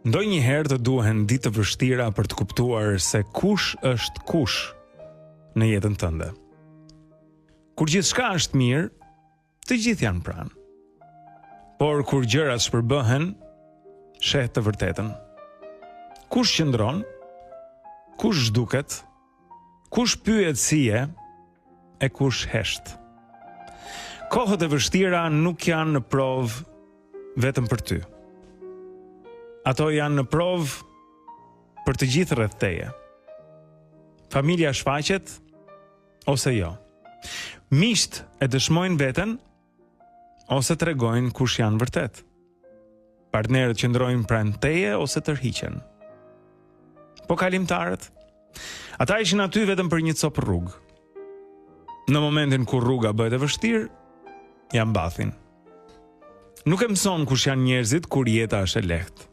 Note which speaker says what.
Speaker 1: Ndonjëherë të duhen ditë të vështira për të kuptuar se kush është kush në jetën tënde. Kur gjithçka është mirë, të gjithë janë pranë. Por kur gjërat shpërbëhen, sheh të vërtetën. Kush qëndron, kush zhduket, kush pyet si je, e kush hesht. Kohët e vështira nuk janë në provë vetëm për ty. Ato janë në provë për të gjithë rreth teje. Familja shfaqet ose jo. Miqt e dëshmojnë veten ose tregojnë kush janë vërtet. Partnerët qëndrojnë pranë teje ose tërhiqen. Po kalimtarët, ata ishin aty vetëm për një copë rrugë. Në momentin kur rruga bëhet e vështirë, ja mbathin. Nuk e mëson kush janë njerëzit kur jeta është e lehtë.